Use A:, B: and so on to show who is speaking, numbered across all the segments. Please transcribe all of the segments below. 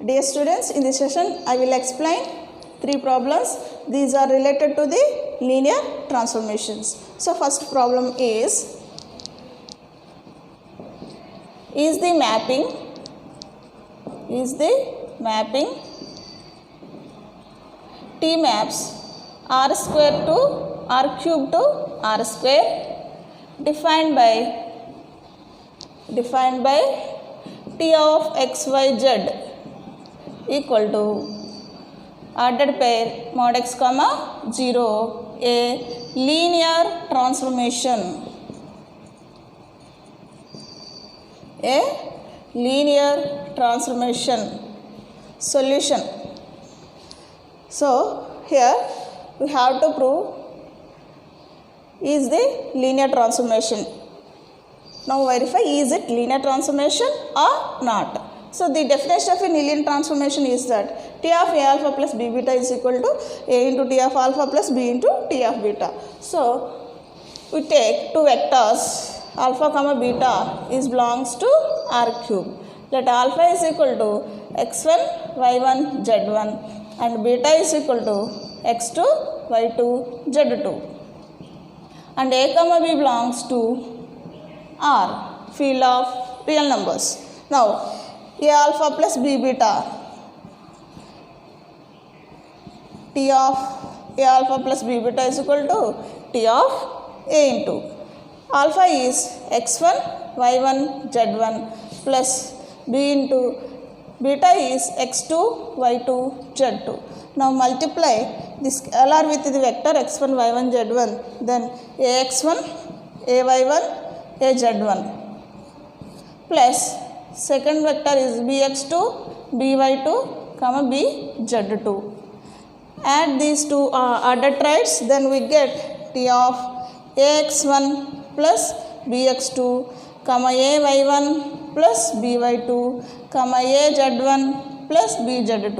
A: Dear students, in this session I will explain 3 problems. These are related to the linear transformations. So first problem is the mapping T maps R square to R cube to R square defined by T of x, y, z equal to ordered pair mod x comma 0 a linear transformation. Solution. So here we have to prove is the linear transformation. Now verify is it linear transformation or not. So the definition of a linear transformation is that T of A alpha plus B beta is equal to A into T of alpha plus B into T of beta. So we take two vectors alpha comma beta is belongs to R cube. Let alpha is equal to x1 y1 z1 and beta is equal to x2 y2 z2 and A comma B belongs to R, field of real numbers. Now A alpha plus B beta, T of A alpha plus B beta is equal to T of A into alpha is x1 y1 z1 plus B into beta is x2 y2 z2. Now multiply this scalar with the vector x1 y1 z1, then ax1 ay1 az1 plus second vector is bx2 by2 comma bz2. Add these two ordered traits, then we get T of ax1 plus bx2 comma ay1 plus by2 comma az1 plus bz2.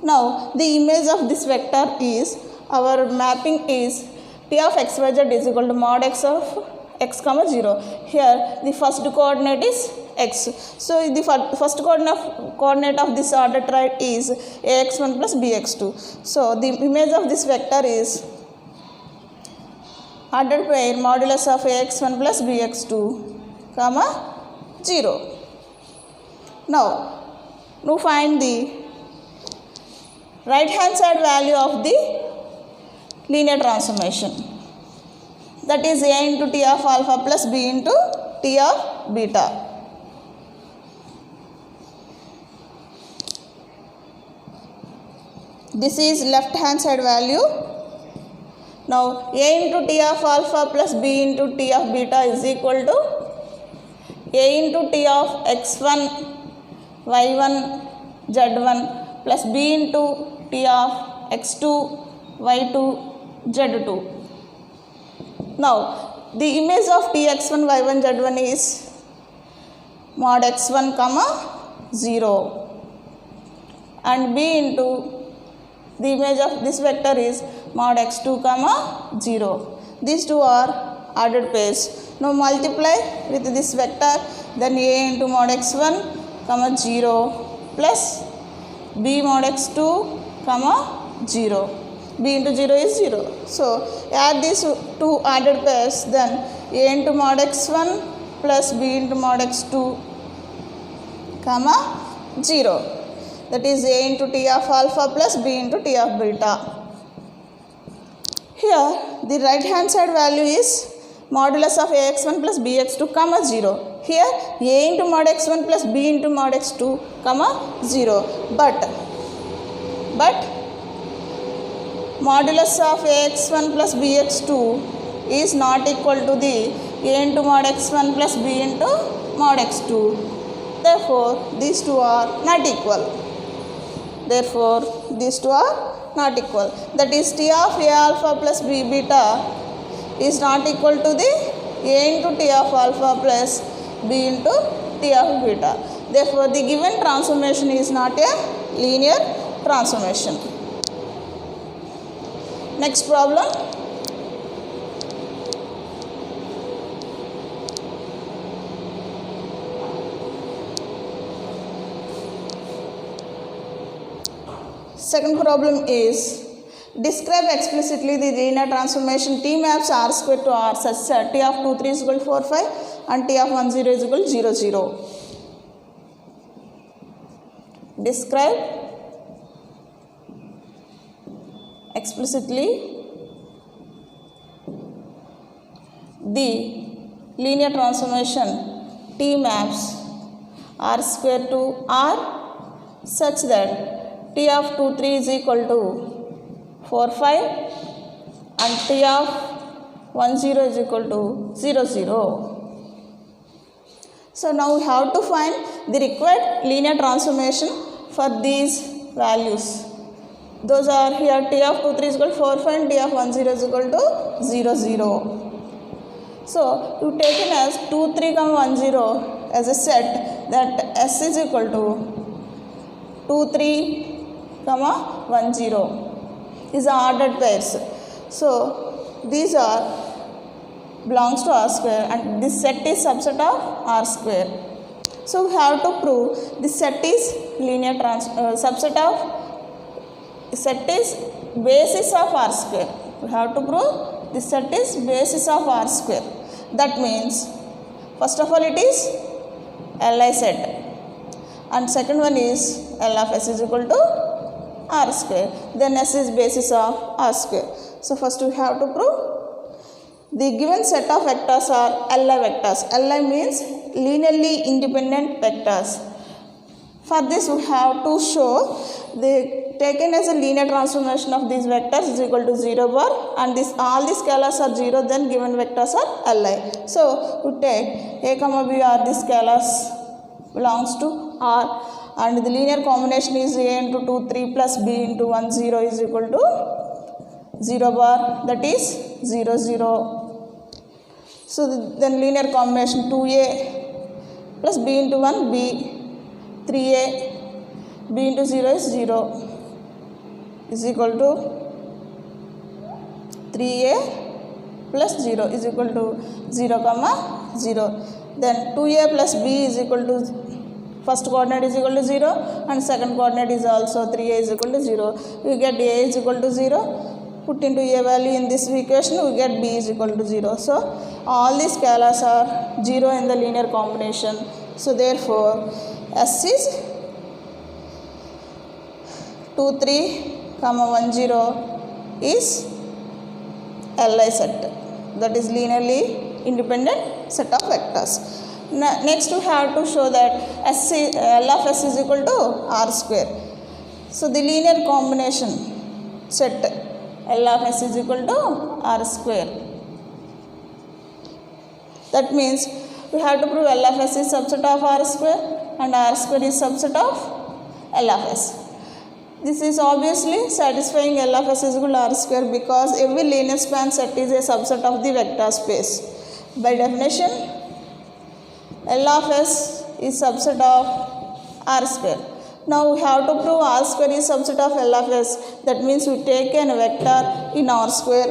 A: Now the image of this vector is, our mapping is T of xyz is equal to mod x of x comma 0. Here the first coordinate is x. So the first coordinate of this ordered trait is ax1 plus bx2. So the image of this vector is ordered pair modulus of ax1 plus bx2 comma 0. Now find the right hand side value of the linear transformation, that is A into T of alpha plus B into T of beta. This is left hand side value. Now A into T of alpha plus B into T of beta is equal to A into T of x1 y1 z1 plus B into T of x2 y2 z2. Now the image of Tx1 y1 z1 is mod x1 comma 0 and B into the image of this vector is mod x2 comma 0. These two are ordered pairs. Now multiply with this vector, then A into mod x1 comma 0 plus B mod x2 comma 0. B into 0 is 0. So add these two ordered pairs, then A into mod x1 plus B into mod x2 comma 0. That is A into T of alpha plus B into T of beta. Here the right hand side value is modulus of ax1 plus bx2 comma 0. Here A into mod x1 plus B into mod x2 comma 0. But modulus of ax1 plus bx2 is not equal to the A into mod x1 plus B into mod x2. Therefore these two are not equal. That is T of A alpha plus B beta is not equal to the A into T of alpha plus B into T of beta. Therefore the given transformation is not a linear transformation. Next problem. second problem is describe explicitly the linear transformation T maps R square to R such that T of 2 3 is equal to 4 5 and T of 1 0 is equal to 0 0. Describe explicitly the linear transformation T maps R square to R such that T of 2 3 is equal to 4 5 and T of 1 0 is equal to 0 0. So now we have to find the required linear transformation for these values. Those are here T of 2 3 is equal to 4 5 and T of 1 0 is equal to 0 0. So you taken as 2 3 1 0 as a set that S is equal to 2 3 1 0 is ordered pairs. So these are belongs to R square and this set is subset of R square. So we have to prove this set is linear subset of set is basis of R square. We have to prove this set is basis of R square. That means first of all it is Li set and second one is L of S is equal to R square. Then S is basis of R square. So first we have to prove the given set of vectors are Li vectors. Li means linearly independent vectors. For this we have to show the taken as a linear transformation of these vectors is equal to 0 bar and this all the scalars are 0, then given vectors are Li. So we take A comma B are the scalars belongs to R and the linear combination is A into 2 3 plus B into 1 0 is equal to 0 bar, that is 0 0. So then linear combination 2A plus B into 1 B, 3A B into 0 is 0 is equal to 3A plus 0 is equal to 0 comma 0. Then 2A plus B is equal to first coordinate is equal to 0 and second coordinate is also 3A is equal to 0. We get A is equal to 0. Put into A value in this equation, we get B is equal to 0. So all these scalars are 0 in the linear combination. So therefore S is 2 3 1 0 is Li set, that is linearly independent set of vectors. Next we have to show that L of S is equal to R square. So the linear combination set L of S is equal to R square. That means we have to prove L of S is subset of R square and R square is subset of L of S. This is obviously satisfying L of S is equal to R square because every linear span set is a subset of the vector space. By definition, L of S is subset of R square. Now we have to prove R square is subset of L of S. That means we take a vector in R square,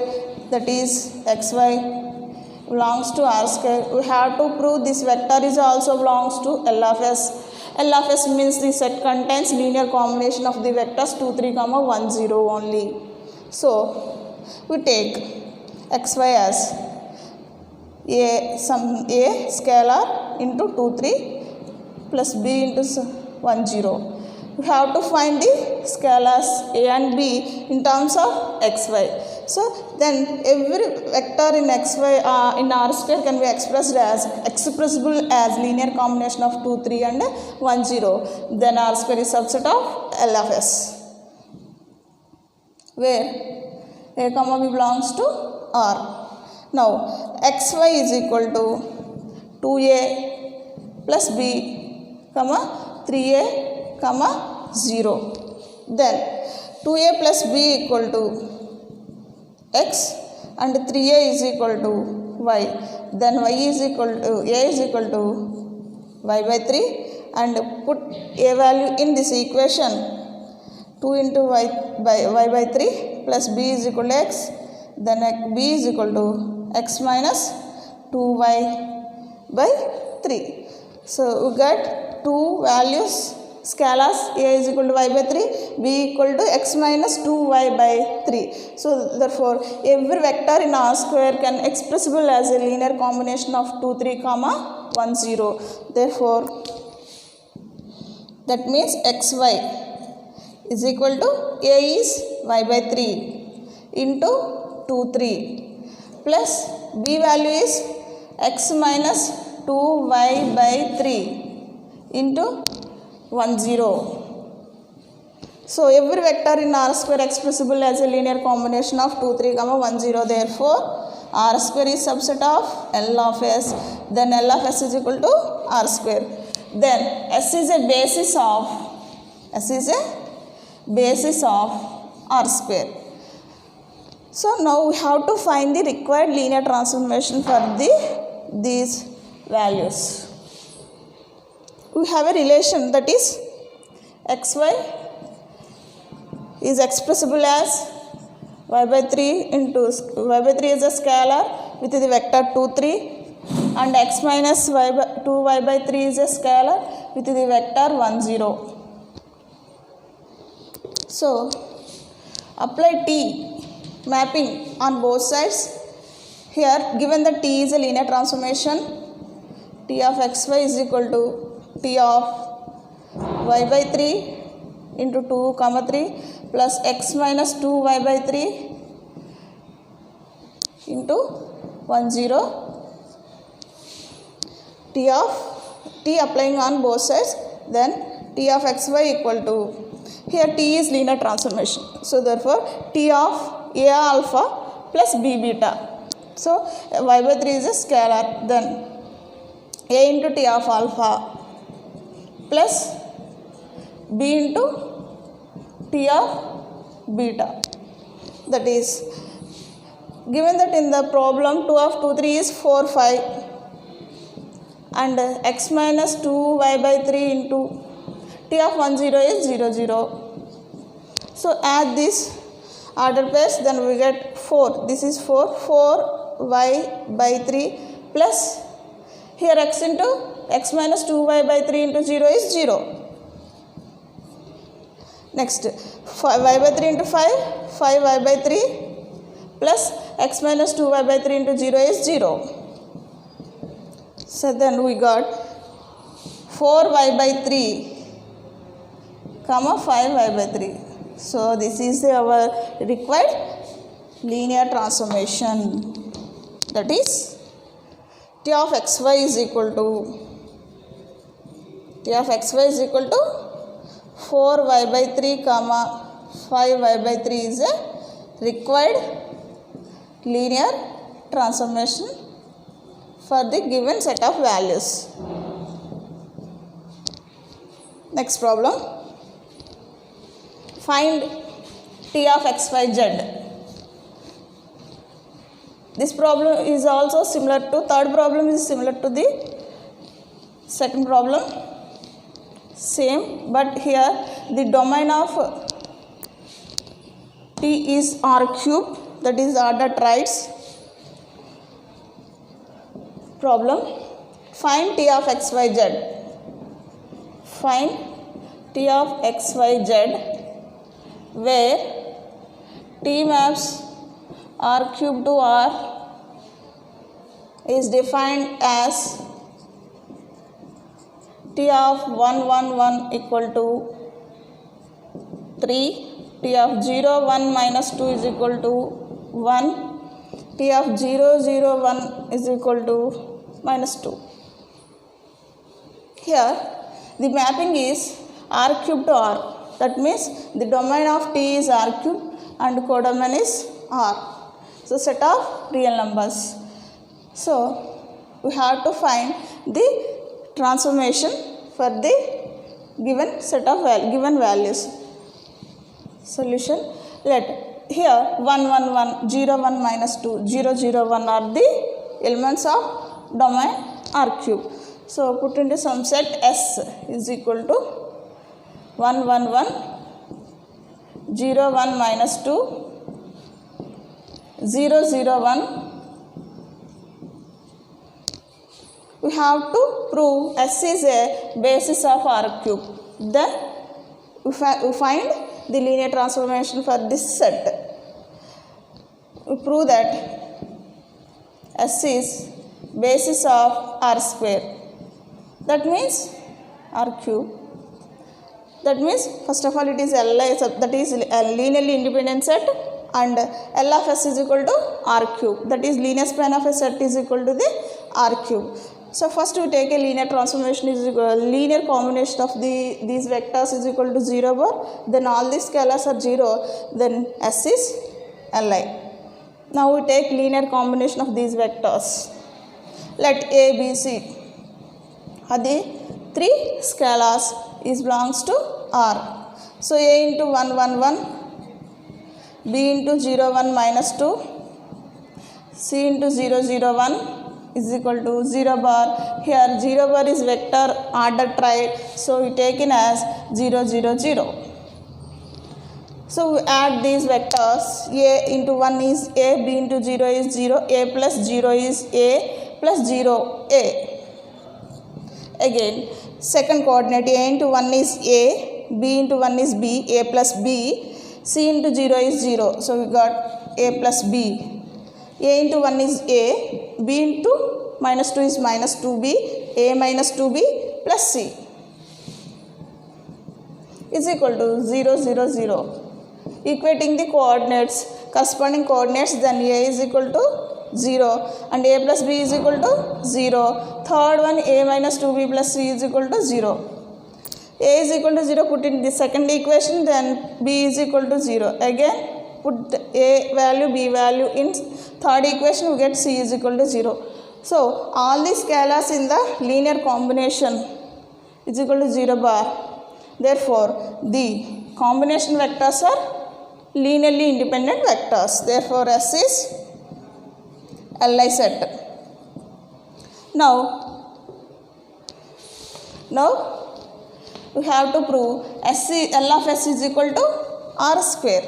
A: that is xy belongs to R square. We have to prove this vector is also belongs to L of S. L of S means the set contains linear combination of the vectors 2 3 1 0 only. So we take xy as a scalar into 2 3 plus b into 1 0. We have to find the scalars a and b in terms of xy. So then every vector in xy in R square can be expressed as expressible as linear combination of 2 3 and 1 0. Then R square is subset of L of S, where a comma b belongs to R. Now xy is equal to 2a plus b comma 3a comma 0. Then 2a plus b equal to x and 3a is equal to y. Then y is equal to a is equal to y by 3 and put a value in this equation 2 into y by 3 plus b is equal to x. Then b is equal to x minus 2y by 3. So we get two values scalars a is equal to y by 3, b equal to x minus 2y by 3. So therefore every vector in R square can expressible as a linear combination of 2 3 comma 1 0. Therefore that means xy is equal to a is y by 3 into 2 3 plus b value is x minus 2y by 3 into 1 0. So every vector in R square expressible as a linear combination of 2 3 comma 1 0. Therefore R square is subset of L of S. Then L of S is equal to R square. Then S is a basis of R square. So now we have to find the required linear transformation for these values. We have a relation, that is xy is expressible as y by 3 into y by 3 is a scalar with the vector 2 3, and x minus 2y by 3 is a scalar with the vector 1 0. So apply T mapping on both sides. Here given that T is a linear transformation, T of xy is equal to T of y by 3 into 2 comma 3 plus x minus 2y by 3 into 1 0. T applying on both sides, then T of xy equal to, here T is linear transformation, so therefore T of a alpha plus b beta. So y by 3 is a scalar, then a into T of alpha plus b into T of beta. That is, given that in the problem 2 of 2 3 is 4 5 and x minus 2y by 3 into T of 1 0 is 0 0. So add this order pairs, then we get 4. This is 4y by 3 plus here x into x minus 2y by 3 into 0 is 0. Next y by 3 into 5y by 3 plus x minus 2y by 3 into 0 is 0. So then we got 4y by 3 comma 5y by 3. So this is our required linear transformation, that is T of xy is equal to 4y by 3 comma 5y by 3 is a required linear transformation for the given set of values. Next problem, find T of xyz. This problem is also similar to, third problem is similar to the second problem, same, but here the domain of T is R cube, that is order triads. Problem, find T of xyz. Find T of xyz where T maps R cube to R is defined as T of 1 1 1 equal to 3, T of 0 1 minus 2 is equal to 1, T of 0 0 1 is equal to minus 2. Here the mapping is R cube to R, that means the domain of T is R cube and codomain is R. So set of real numbers. So we have to find the transformation for the given set of given values. Solution, let here 1 1 1 0 1 minus 2 0 0 1 are the elements of domain R cube. So put into some set, S is equal to 1 1 1 0 1 minus 2 0 0 1. We have to prove S is a basis of R cube. then we find the linear transformation for this set. We prove that S is basis of R square, that means R cube. That means first of all it is Li, that is a linearly independent set, and L of S is equal to R cube, that is linear span of a set is equal to the R cube. So first we take a linear transformation is equal, linear combination of these vectors is equal to 0 bar, then all these scalars are 0, then S is Li. Now we take linear combination of these vectors. Let A, B, C are the 3 scalars is belongs to R. So A into 1, 1, 1, B into 0, 1, minus 2, C into 0, 0, 1 is equal to 0 bar. Here 0 bar is vector order triad, so we take in as 0, 0, 0. So we add these vectors. A into 1 is A, B into 0 is 0, A plus 0 is A plus 0, A. Again, second coordinate, A into 1 is A, B into 1 is B, A plus B, C into 0 is 0, so we got A plus B. A into 1 is A, B into minus 2 is minus 2B, A minus 2B plus C is equal to 0, 0, 0. Equating the coordinates, corresponding coordinates, then A is equal to 0 and A plus B is equal to 0. Third one, A minus 2B plus C is equal to 0. A is equal to 0, put in the second equation, then B is equal to 0. Again, put the A value, B value in third equation, we get C is equal to 0. So, all the scalars in the linear combination is equal to 0 bar. Therefore, the combination vectors are linearly independent vectors. Therefore, S is Li set. Now we have to prove L of S is equal to R square.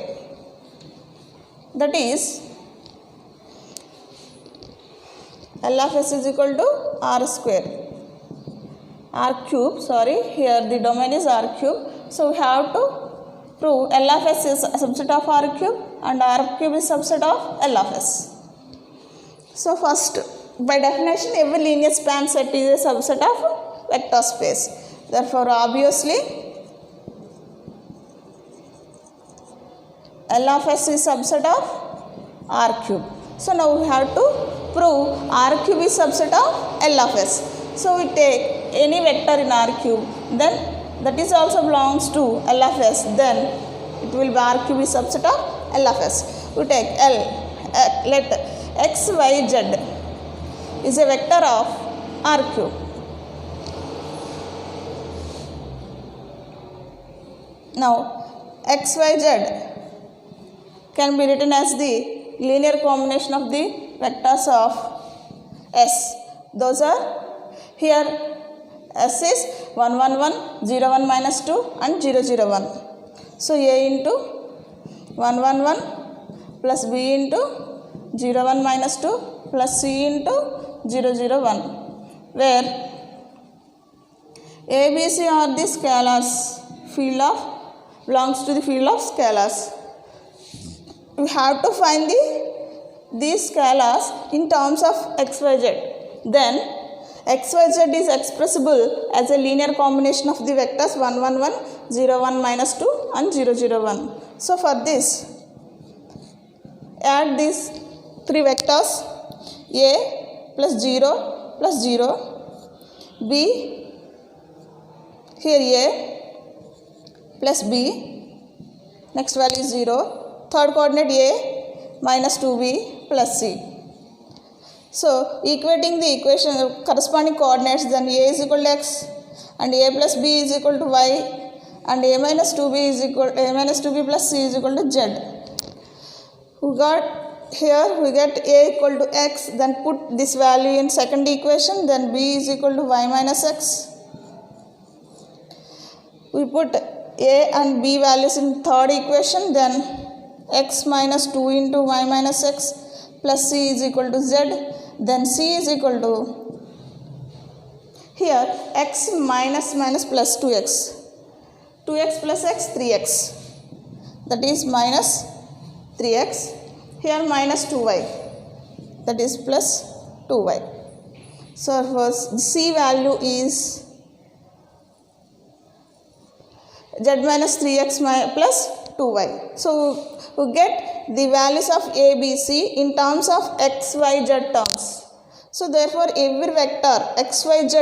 A: That is L of S is equal to R square. R cube, sorry, here the domain is R cube. So we have to prove L of S is a subset of R cube and R cube is subset of L of S. So first, by definition, every linear span set is a subset of vector space. Therefore, obviously, L of S is subset of R cube. So now we have to prove R cube is subset of L of S. So we take any vector in R cube, then that is also belongs to L of S, then it will be R cube is subset of L of S. We take L, let x, y, z is a vector of R cube. Now, x, y, z can be written as the linear combination of the vectors of S. Those are here S is 1, 1, 1, 0, 1, minus 2 and 0, 0, 1. So, A into 1, 1, 1 plus B into 0, 1, minus 2 plus C into 0, 0, 1, where A, B, C are the scalars, belongs to the field of scalars. We have to find these scalars in terms of x, y, z. Then x, y, z is expressible as a linear combination of the vectors 1, 1, 1, 0, 1, minus 2 and 0, 0, 1. So for this, add these 3 vectors A plus 0 plus 0, B, here A plus B, next value is 0, third coordinate A minus 2B plus C. So equating the equation corresponding coordinates, then A is equal to x and A plus B is equal to y and A minus 2B is equal to A minus 2B plus C is equal to z. We got here, we get A equal to x, then put this value in second equation, then B is equal to y minus x. We put A and B values in third equation, then x minus 2 into y minus x plus C is equal to z, then C is equal to, here x minus minus plus 2x, 2x plus x 3x, that is minus 3x. Here minus 2y, that is plus 2y. So first C value is z minus 3x plus 2y. So we get the values of a, b, c in terms of x, y, z terms. So therefore every vector x, y, z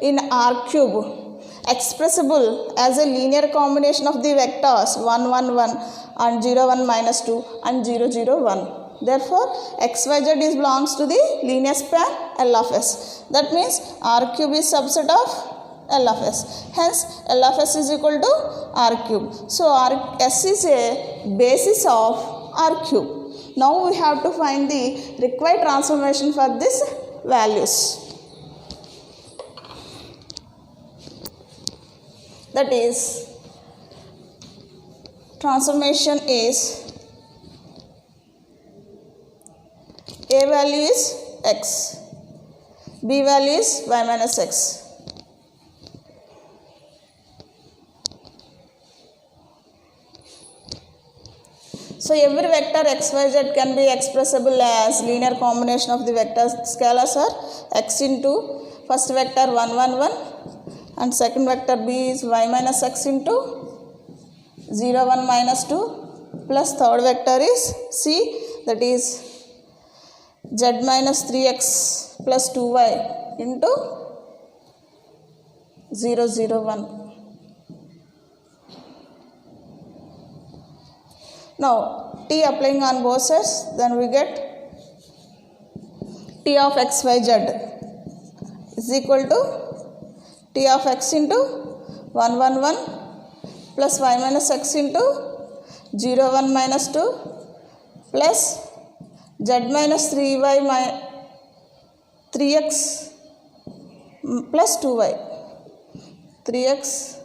A: in R cube expressible as a linear combination of the vectors 1, 1, 1 and 0, 1, minus 2 and 0, 0, 1. Therefore x, y, z belongs to the linear span L of s. That means R cube is subset of L of s. Hence L of s is equal to R cube. So S is a basis of R cube. Now we have to find the required transformation for these values. That is, transformation is a value is x, b value is y minus x. So every vector x, y, z can be expressible as linear combination of the vector scalars are x into first vector 1, 1, 1 and second vector b is y minus x into 0, 1, minus 2 plus third vector is c, that is z minus 3x plus 2y into 0, 0, 1. Now t applying on both sides, then we get t of x, y, z is equal to t of x into 1, 1, 1 plus y minus x into 0, 1, minus 2 plus z minus 3x plus 2y, 3x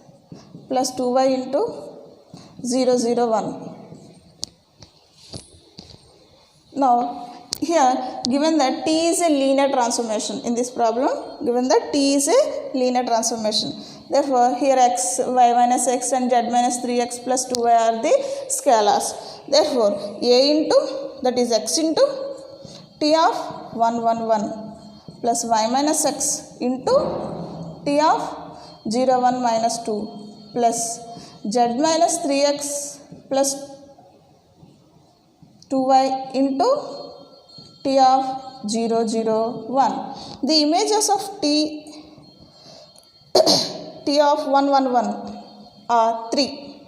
A: plus 2y into 0, 0, 1. Now here given that t is a linear transformation in this problem, given that t is a linear transformation, therefore here x, y minus x and z minus 3x plus 2y are the scalars. Therefore a into, that is x into t of 1, 1, 1 plus y minus x into t of 0, 1, minus 2 plus z minus 3x plus 2y into t of 0, 0, 1. The images of t of 1, 1, 1 are 3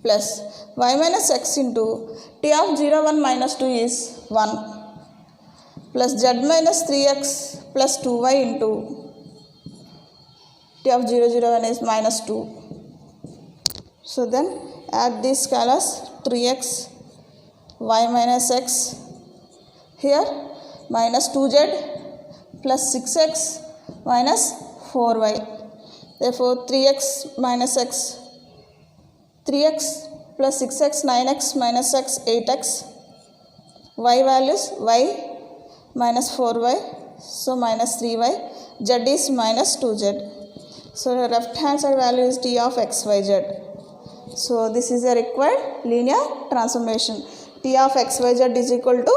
A: plus y minus x into t of 0, 1, minus 2 is 1 plus z minus 3x plus 2y into t of 0, 0, 1 is minus 2. So then add these scalars 3x, y minus x, here minus 2z plus 6x minus 4y. Therefore 3x minus x, 3x plus 6x, 9x minus x, 8x. Y values y minus 4y, so minus 3y. Z is minus 2z. So the left hand side value is t of x, y, z. So this is a required linear transformation. T of x, y, z is equal to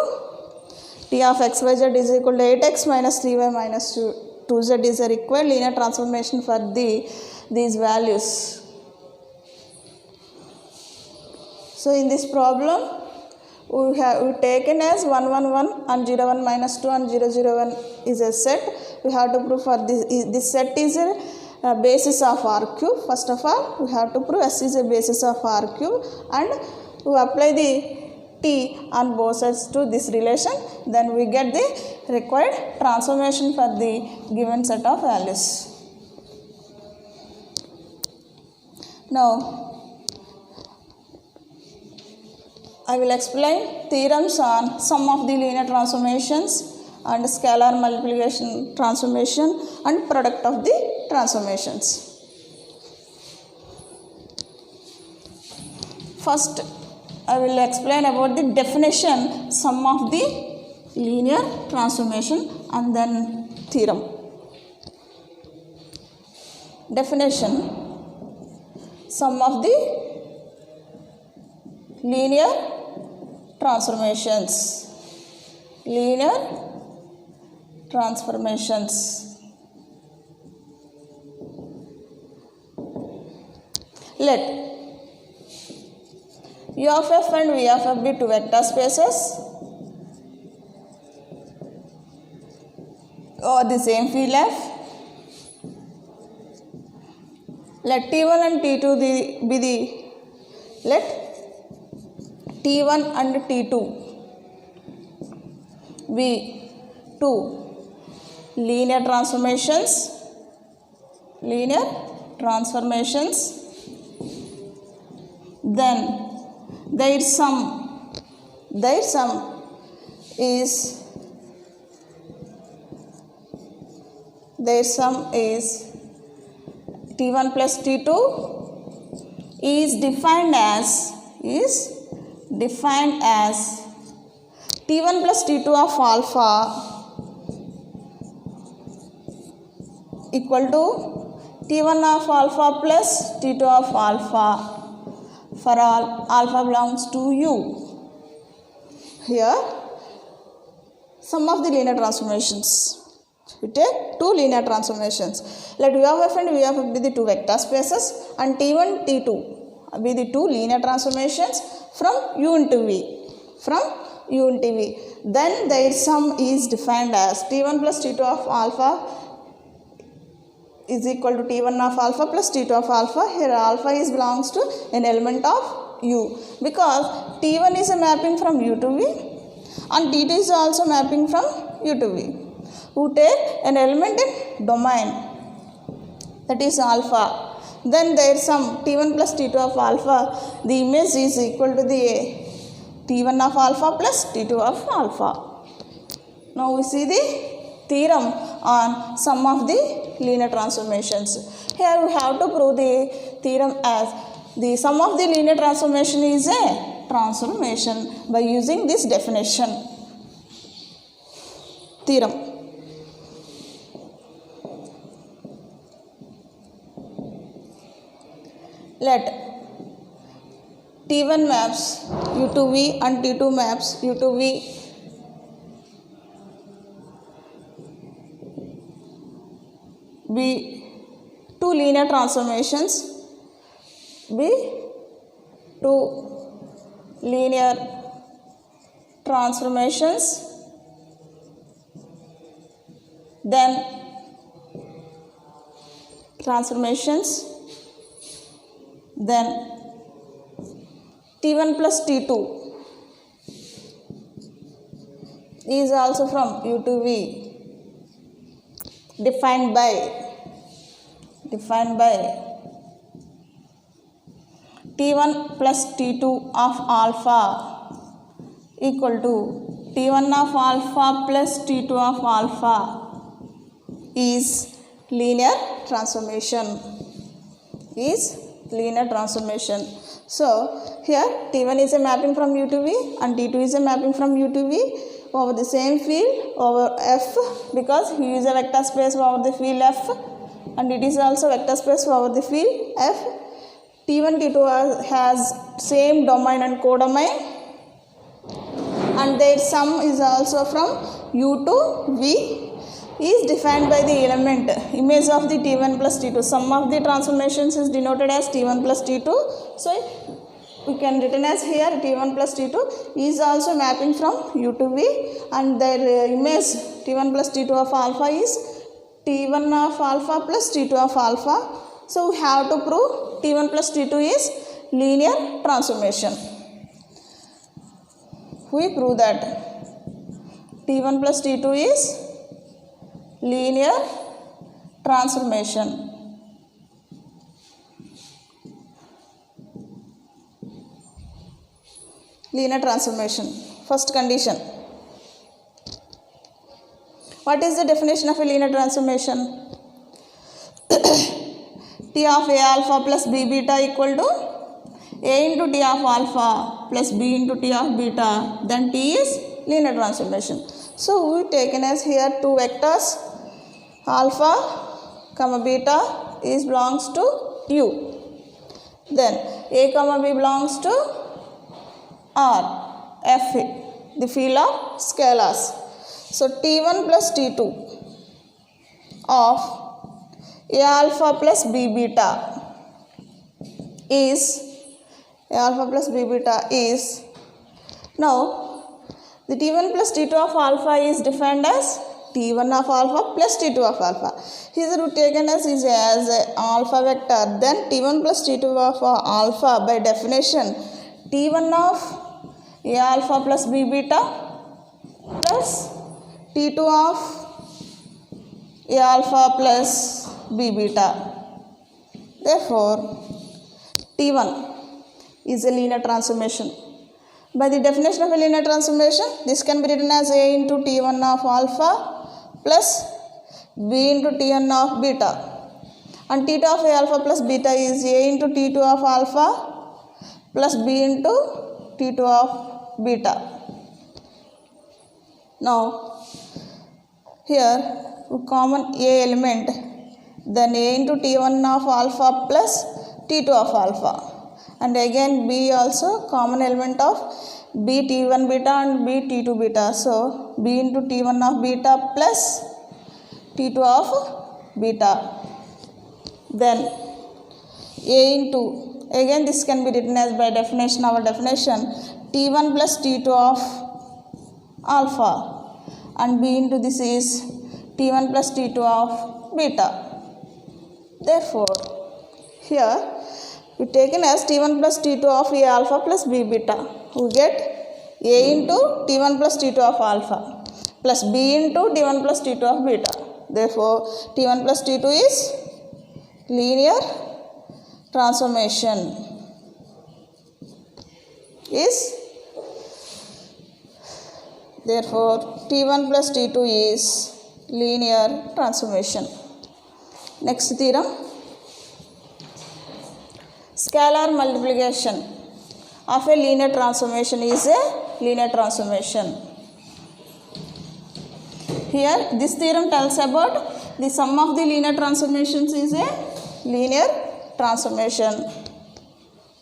A: 8x minus 3y minus 2z is a required linear transformation for these values. So in this problem we have taken as 1, 1, 1 and 0, 1, minus 2 and 0, 0, 1 is a set. We have to prove for this set is a basis of R cube. First of all we have to prove S is a basis of R cube and we apply the t on both sides to this relation, then we get the required transformation for the given set of values. Now I will explain theorems on sum of the linear transformations and scalar multiplication transformation and product of the transformations. First I will explain about the definition sum of the linear transformation and then theorem. Definition: sum of the linear transformations. Linear transformations. Let U of f and V of f be two vector spaces over the same field f. Let T1 and T2 be the let T1 and T2 be two linear transformations. Linear transformations. Then their sum is T1 plus T2 is defined as T1 plus T2 of alpha equal to T1 of alpha plus T2 of alpha for all alpha belongs to U. Here sum of the linear transformations. We take two linear transformations. Let U of f and V of f be the two vector spaces and T1, T2 be the two linear transformations from U into V. Then their sum is defined as T1 plus T2 of alpha is equal to T1 of alpha plus T2 of alpha. Here alpha belongs to an element of U because T1 is a mapping from U to V and T2 is also mapping from U to V. Who take an element in domain, that is alpha. Then their sum T1 plus T2 of alpha, the image is equal to the T1 of alpha plus T2 of alpha. Now we see the theorem on sum of the linear transformations. Here we have to prove the theorem as the sum of the linear transformation is a transformation by using this definition. Theorem. Let T1 maps U to V and T2 maps U to V be two linear transformations. Then T1 plus T2 is also from U to V defined by T1 plus T2 of alpha equal to T1 of alpha plus T2 of alpha is linear transformation. So here T1 is a mapping from U to V and T2 is a mapping from U to V over the same field over F because he is a vector space over the field F and it is also vector space over the field F. T1 T2 has same domain and codomain and their sum is also from U to V is defined by the element image of the T1 plus T2. Sum of the transformations is denoted as T1 plus T2. So we can written as here T1 plus T2 is also mapping from U to V and their image T1 plus T2 of alpha is T1 of alpha plus T2 of alpha. So we have to prove T1 plus T2 is linear transformation. We prove that T1 plus T2 is linear transformation. Linear transformation. First condition. What is the definition of a linear transformation? T of A alpha plus B beta equal to A into T of alpha plus B into T of beta, then T is linear transformation. So we taken as here two vectors alpha comma beta is belongs to U. Then A comma B belongs to R, F, the field of scalars. So T1 plus T2 of A alpha plus B beta is now the T1 plus T2 of alpha is defined as T1 of alpha plus T2 of alpha. Here we taken as alpha vector, then T1 plus T2 of alpha by definition T1 of A alpha plus B beta plus T2 of A alpha plus B beta. Therefore, T1 is a linear transformation. By the definition of a linear transformation, this can be written as A into T1 of alpha plus B into Tn of beta. And T2 of A alpha plus beta is A into T2 of alpha plus B into T2 of beta. Now, here common A element, then A into T1 of alpha plus T2 of alpha. And again B also common element of B T1 beta and B T2 beta. So B into T1 of beta plus T2 of beta. Then A into, again this can be written as by definition, our definition, T1 plus T2 of alpha, and B into this is T1 plus T2 of beta. Therefore, here we taken as T1 plus T2 of A alpha plus B beta. We get A into T1 plus T2 of alpha plus B into T1 plus T2 of beta. Therefore, T1 plus T2 is linear transformation. Therefore, T1 plus T2 is linear transformation. Next theorem. Scalar multiplication of a linear transformation is a linear transformation. Here this theorem tells about the sum of the linear transformations is a linear transformation.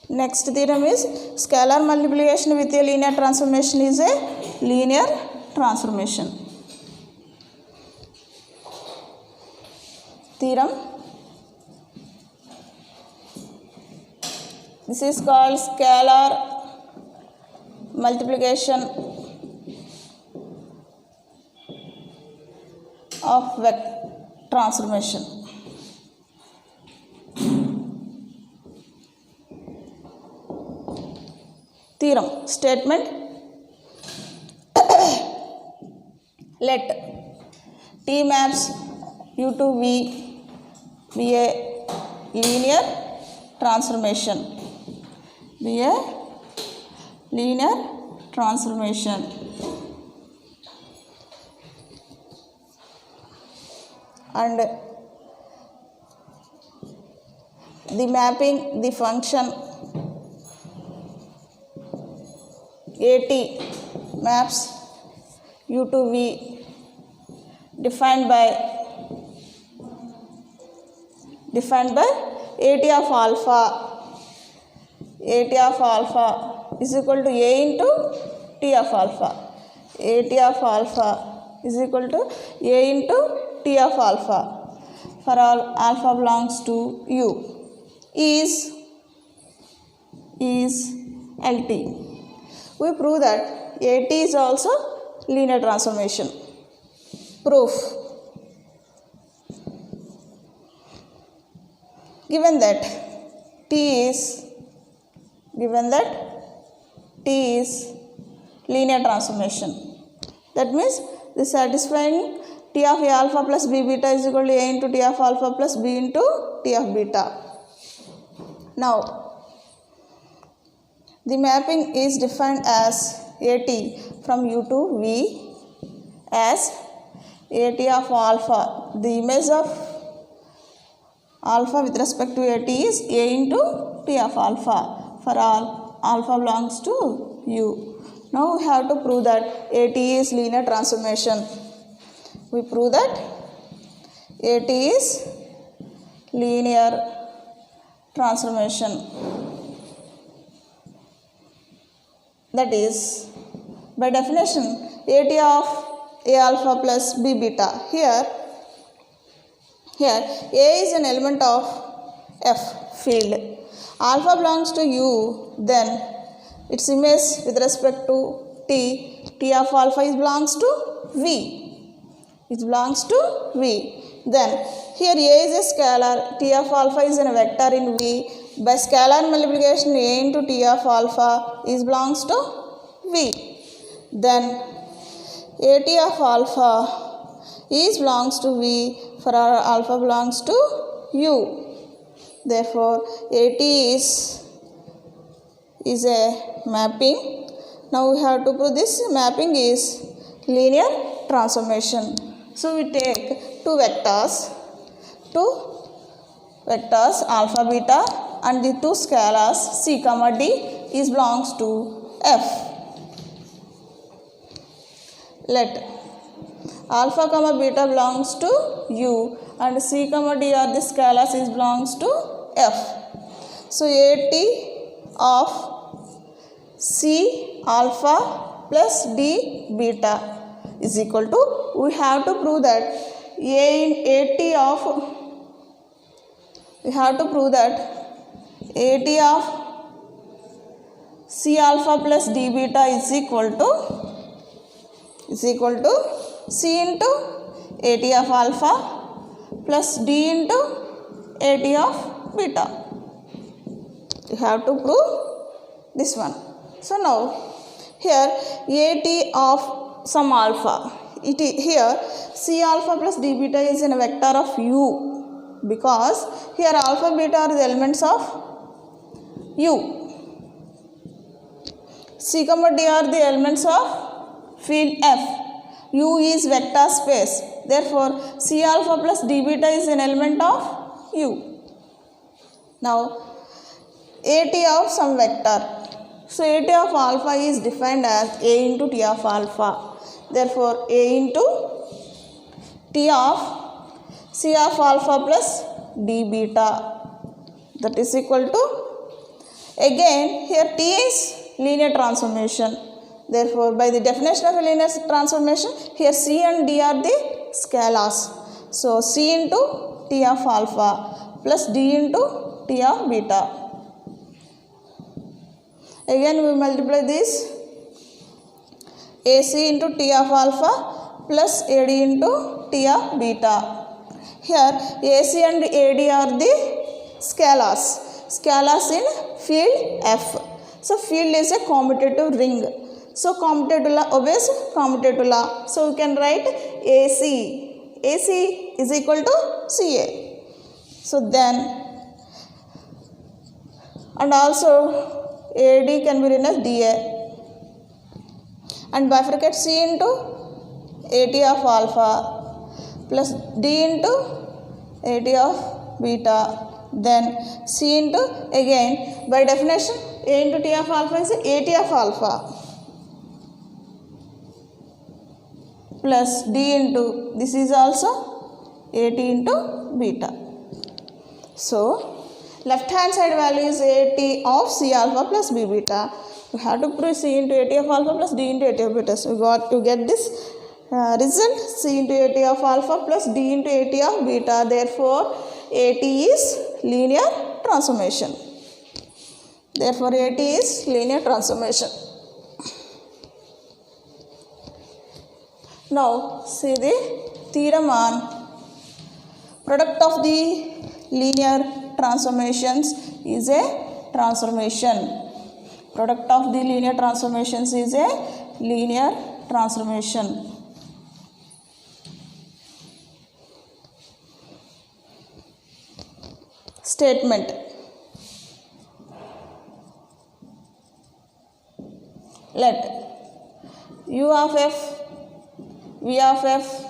A: Next theorem is scalar multiplication with a linear transformation is a linear transformation. Theorem. This is called scalar multiplication of vector transformation. Theorem statement. Let T maps U to V be a linear transformation. Be a linear transformation. And the mapping the function AT maps U to V defined by AT of alpha. AT of alpha is equal to A into T of alpha. AT of alpha is equal to A into T of alpha for all alpha belongs to U is LT. We prove that AT is also linear transformation. Proof. Given that T is linear transformation, that means the satisfying T of A alpha plus B beta is equal to A into T of alpha plus B into T of beta. Now, the mapping is defined as AT from U to V as AT of alpha. The image of alpha with respect to AT is A into T of alpha for all alpha belongs to U. Now we have to prove that AT is linear transformation. We prove that AT is linear transformation. that is by definition AT of A alpha plus B beta. Here A is an element of F field. Alpha belongs to U, then its image with respect to T of alpha belongs to V. It belongs to V. Then here A is a scalar, T of alpha is a vector in V. By scalar multiplication A into T of alpha belongs to V. Then AT of alpha belongs to V for our alpha belongs to U. Therefore AT is a mapping. Now we have to prove this mapping is linear transformation. So we take two vectors alpha beta and the two scalars C comma D belongs to F. Let alpha comma beta belongs to U and C comma D are the scalars belongs to F. So AT of C alpha plus D beta is equal to, we have to prove that AT of C alpha plus D beta is equal to C into AT of alpha plus D into AT of beta. You have to prove this one. So now here AT of some alpha, here C alpha plus D beta is in a vector of U, because here alpha beta are the elements of U. C comma D are the elements of field F. U is vector space. Therefore C alpha plus D beta is an element of U. Now AT of some vector. So AT of alpha is defined as A into T of alpha. Therefore A into T of C of alpha plus D beta, that is equal to, again here T is linear transformation. Therefore by the definition of a linear transformation, here C and D are the scalars. So C into T of alpha plus D into T of beta. Again we multiply this AC into T of alpha plus AD into T of beta. Here AC and AD are the scalars in field F. So field is a commutative ring. So commutative law obeys commutative law. So we can write AC is equal to CA. So then, and also AD can be written as DA, and bifurcate C into AT of alpha plus D into AT of beta, then C into, again by definition A into T of alpha is AT of alpha plus D into, this is also AT into beta. So left hand side value is AT of C alpha plus B beta. We have to prove C into AT of alpha plus D into AT of beta. So we got to get this result, C into AT of alpha plus D into AT of beta. Therefore AT is linear transformation. Therefore AT is linear transformation. Now see the theorem on product of the linear transformations is a transformation. Product of the linear transformations is a linear transformation. Statement. Let U of F, V of F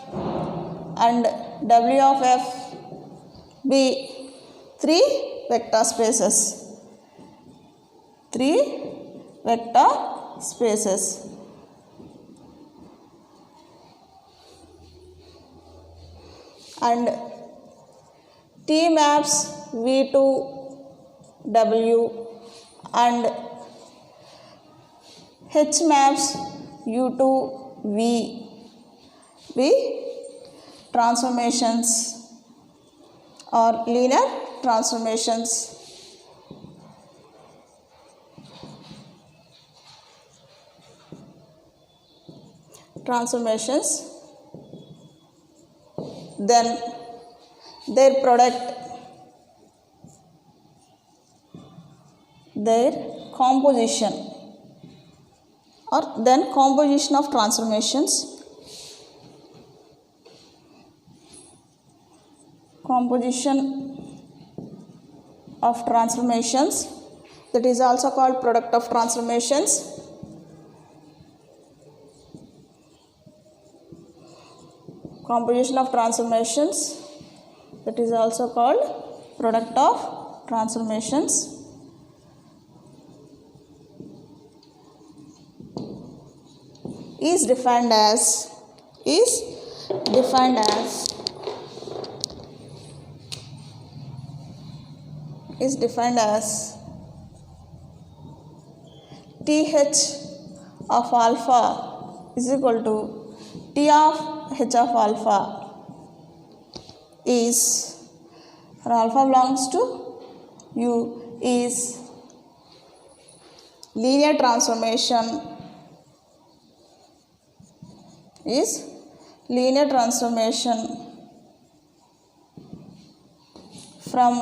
A: and W of F be three vector spaces. And T maps V to W and H maps U to V be transformations or linear transformations. Then their product, their composition, or then composition of transformations, that is also called product of transformations. Composition of transformations, that is also called product of transformations. Is defined as TH of alpha is equal to T of H of alpha is, for alpha belongs to U, is linear transformation from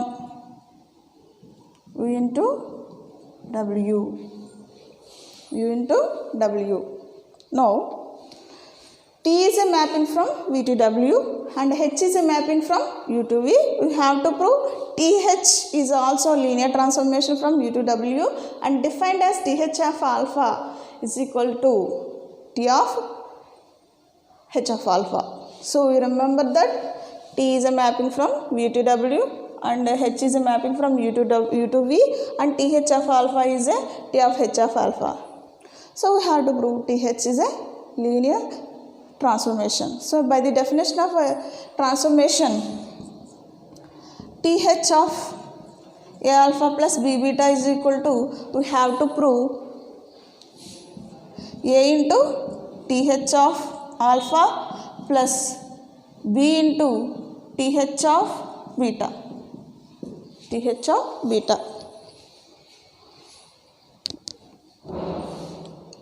A: U into W. Now T is a mapping from V to W and H is a mapping from U to V. We have to prove TH is also linear transformation from U to W and defined as TH of alpha is equal to T of H of alpha. So we remember that T is a mapping from V to W and H is a mapping from U to V and TH of alpha is a T of H of alpha. So we have to prove TH is a linear transformation. So by the definition of a transformation, TH of A alpha plus B beta is equal to, we have to prove A into TH of alpha plus B into TH of beta.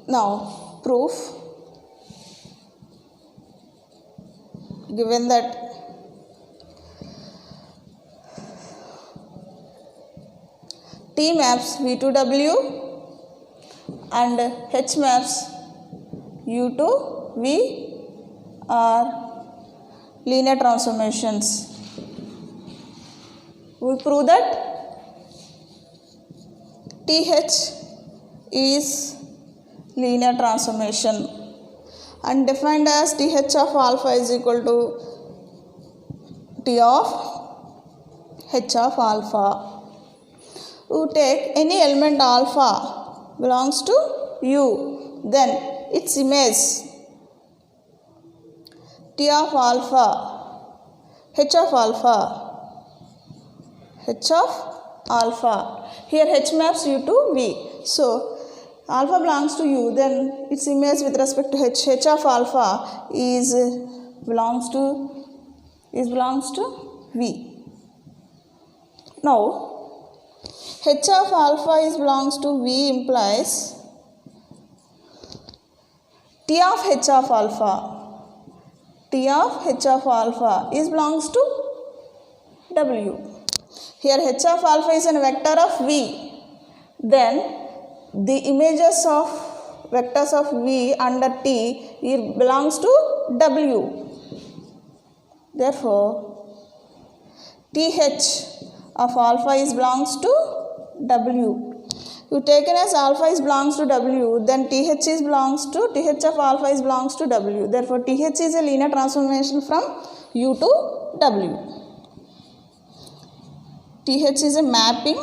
A: Now proof. Given that T maps V to W and H maps U to V are linear transformations, we prove that TH is linear transformation and defined as TH of alpha is equal to T of H of alpha. We take any element alpha belongs to U, then its image T of alpha, H of alpha. Here H maps U to V. So alpha belongs to U, then its image with respect to H of alpha belongs to V. Now H of alpha belongs to V implies T of H of alpha belongs to W. Here H of alpha is a vector of V, then the images of vectors of V under T belongs to W. Therefore TH of alpha belongs to W. You taken as alpha belongs to W, then TH of alpha belongs to W. Therefore TH is a linear transformation from U to W. TH is a mapping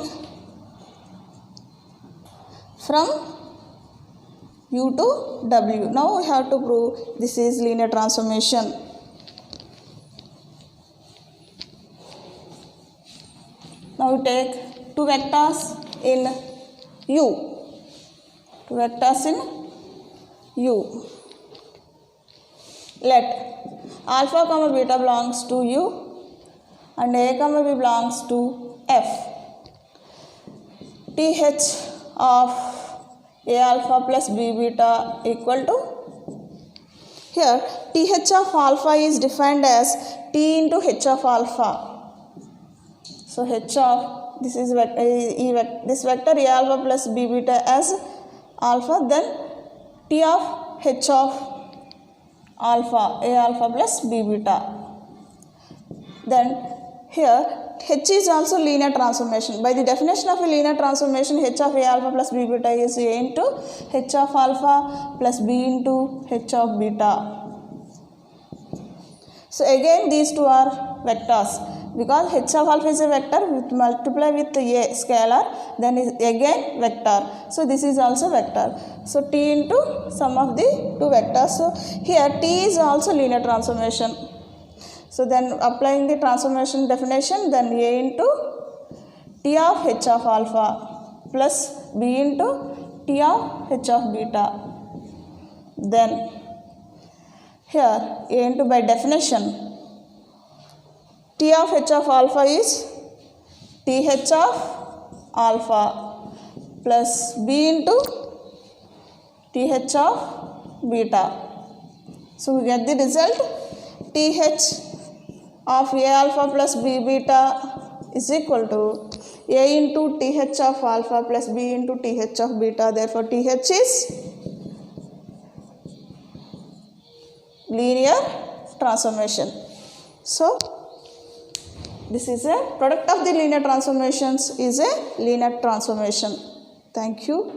A: from U to W. Now we have to prove this is linear transformation. Now we take two vectors in U. U. Let alpha comma beta belongs to U and A comma B belongs to F. TH of A alpha plus B beta equal to, here TH of alpha is defined as T into H of alpha. So H of this is this vector A alpha plus B beta as alpha, then T of H of alpha A alpha plus B beta. Then here H is also linear transformation. By the definition of a linear transformation, H of A alpha plus B beta is A into H of alpha plus B into H of beta. So again these two are vectors, because H of alpha is a vector, with multiply with A scalar, then is again vector. So this is also vector. So T into sum of the two vectors. So here T is also linear transformation. So then applying the transformation definition, then A into T of H of alpha plus B into T of H of beta. Then here A into, by definition, T of H of alpha is TH of alpha plus B into TH of beta. So we get the result TH of A alpha plus B beta is equal to A into TH of alpha plus B into TH of beta. Therefore TH is linear transformation. So this is a product of the linear transformations is a linear transformation. Thank you.